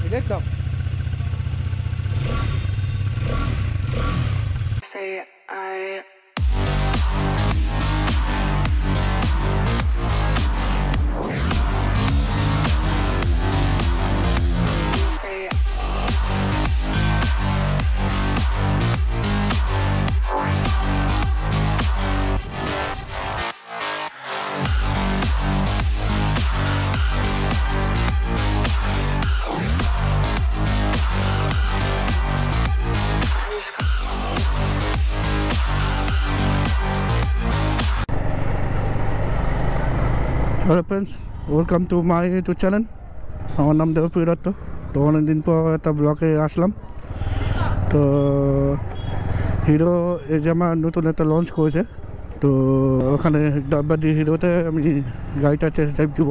একদম hello friends, welcome to my YouTube channel. আমার নাম দেবপ্রিয় দত্ত। তো অনেকদিন পর একটা ব্লগে আসলাম। তো হিরো এজামা নতুন একটা লঞ্চ করেছে, তো ওখানে ডাব্বাদি হিরোতে আমি গাড়িটা টেস্ট ড্রাইভ দিব।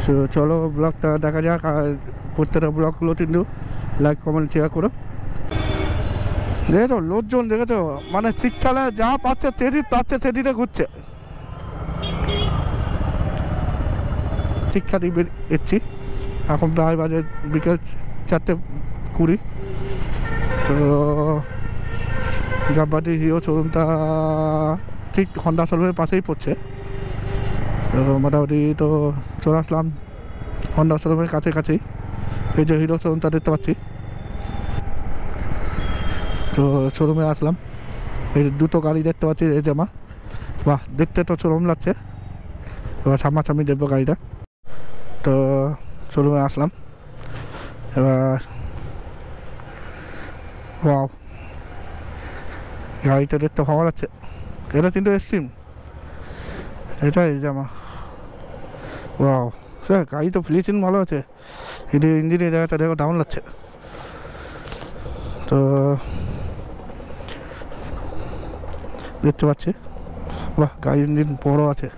সো চলো ব্লগটা দেখা যাক। আর প্রত্যেকটা ব্লগগুলো কিন্তু লাইক কমেন্ট শেয়ার করো। দেখেছো লোকজন, দেখেছো মানে শীতকালে যা পাচ্ছে সেদিতে ঘুরছে। শিক্ষা দিয়ে এসছি, এখন প্রায় বাজে বিকেল 4:20। তো ডাব্বাদি হিরো শোরুমটা ঠিক হন্ডা শোরুমের পাশেই পড়ছে। তো মোটামুটি তো চলে আসলাম হন্ডা শোরুমের কাছেই। এই যে হিরো শোরুমটা দেখতে পাচ্ছি, তো শোরুমে আসলাম। এই দুটো গাড়ি দেখতে পাচ্ছি এজামা, বাহ দেখতে তো শোরুম লাগছে। এবার সামনাসামনি দেখবো গাড়িটা। তো শোরুমে আসলাম এবার। ওয়াও, গাড়িটা দেখতে ভালো লাগছে। এটা কিন্তু এক্সট্রিম, এটা এজামা। ওয়াও স্যার, গাড়ি তো ফিনিশিং ভালো আছে। কিন্তু ইঞ্জিনের জায়গাটা দেখো দারুণ লাগছে। তো দেখতে পাচ্ছি, বাহ গাড়ির ইঞ্জিন বড় আছে।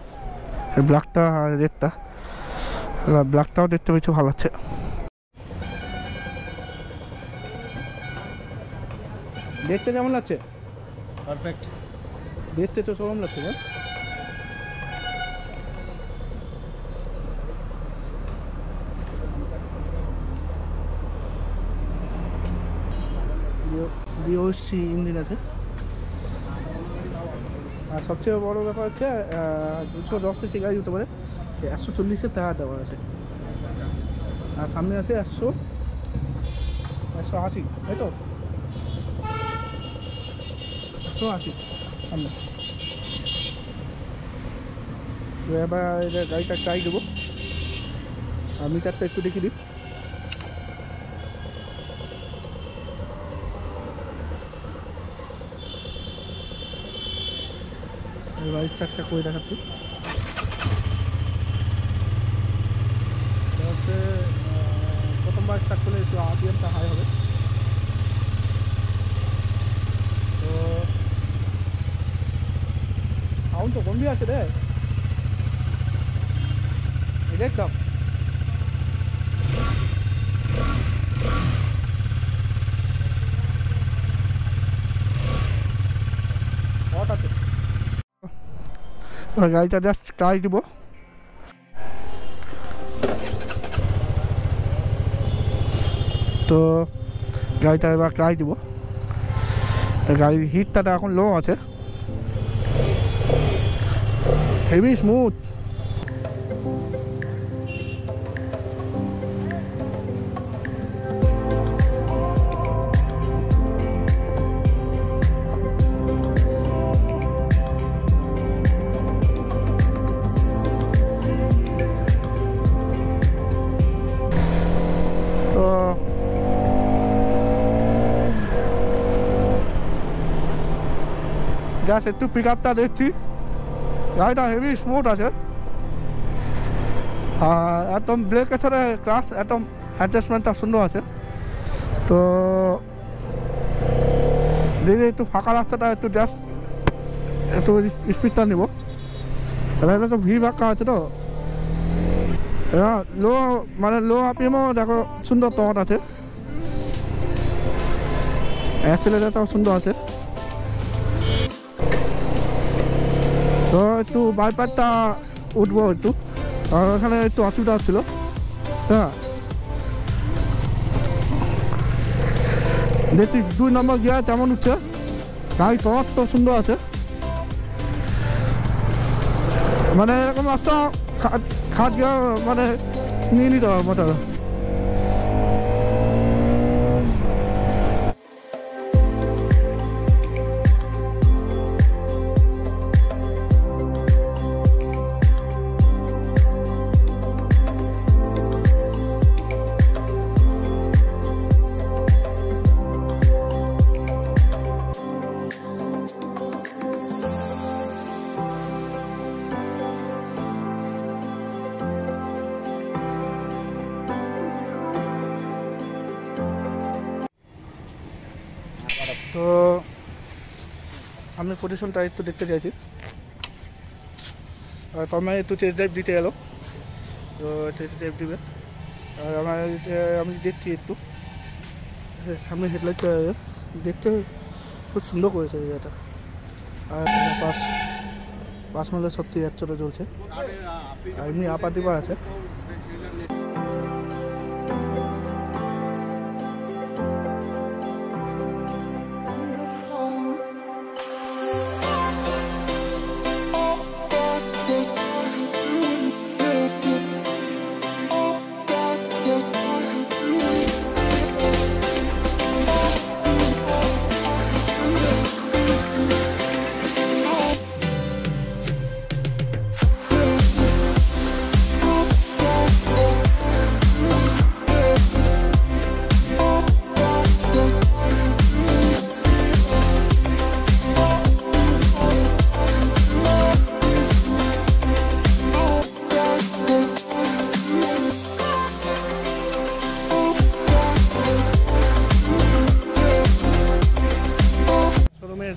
ব্ল্যাকটা আর রেডটা, ব্ল্যাকটাও দেখতে পেয়েছি ভালো লাগছে। দেখতে কেমন লাগছে? পারফেক্ট। দেখতে তো শোরুম লাগছে না? বিওসি ইঞ্জিন আছে। আর সবচেয়ে বড় ব্যাপার হচ্ছে 210 সিসি গাড়ি হতে পারে, 140-এর টায়ার দেওয়া আছে। আর সামনে আছে 180, তাই তো 180 সামনে। তো এবার গাড়িটা ট্রাই দেবো। আর মিটারটা একটু দেখে দিই। এবার স্টার্টটা করে দেখাচ্ছি। প্রথমবার স্টার্ট করলে একটু আরপিএমটা হাই হবে। তো সাউন্ড তো গম্ভীর আছে রে, একদম। হট আছে। গাড়িটা জাস্ট ট্রাই দিব। তো গাড়িটা এবার ট্রাই দিব। গাড়ির হিটটা এখন লো আছে, হেভি স্মুথ। তো জাস্ট একটু পিক আপটা দেখছি, গাড়িটা হেভি স্মুথ আছে। আর একদম ব্রেকের সাথে ক্লাস একদম অ্যাডজাস্টমেন্টটা সুন্দর আছে। তো দিদি একটু ফাঁকা রাস্তাটা একটু জাস্ট একটু স্পিডটা নেব। এটা তো ভিড় ফাঁকা আছে, তো এরা লো মানে লো আরপিএমও দেখো সুন্দর টর্ক আছে, অ্যাক্সিলারেটরটাও সুন্দর আছে। তো একটু বাইপারটা উঠবো একটু, আর ওখানে একটু অসুবিধা হচ্ছিলো। হ্যাঁ দেখছি 2 নম্বর গিয়ার তেমন উঠছে, গাড়ি টর্ক তো সুন্দর আছে, মানে এরকম রাস্তা খাট গিয়ার মানে নিয়ে নিতে হবে মোটর। তো আমি পজিশনটা একটু দেখতে চাইছি, তোমার একটু টেস্ট ড্রাইভ দিতে এলো, তো টেস্ট ড্রাইভ দিবে। আর আমি দেখছি একটু সামনে হেডলাইটটা দেখতে খুব সুন্দর করেছে এটা। আর পাঁচ মাইলের সত্যি 1 চলছে, আর এমনি আপার দিবার আছে।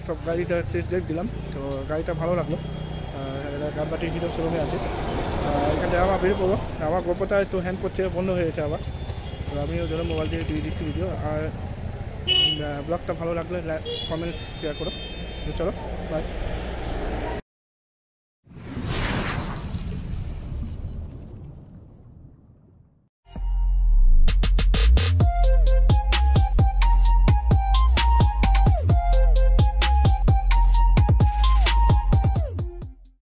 সব গাড়িটা টেস্ট ড্রাইভ দিলাম, তো গাড়িটা ভালো লাগলো। গানবাটি হিরো শোরুমে আছে, এখানে আমার বেরিয়ে পড়বো। আমার গল্পটা একটু হ্যান্ড করছে, বন্ধ হয়ে গেছে আবার, তো আমি ওই জন্য মোবাইল দিয়ে দিয়ে দিচ্ছি ভিডিও। আর ব্লগটা ভালো লাগলে কমেন্ট শেয়ার করো। চলো বাই।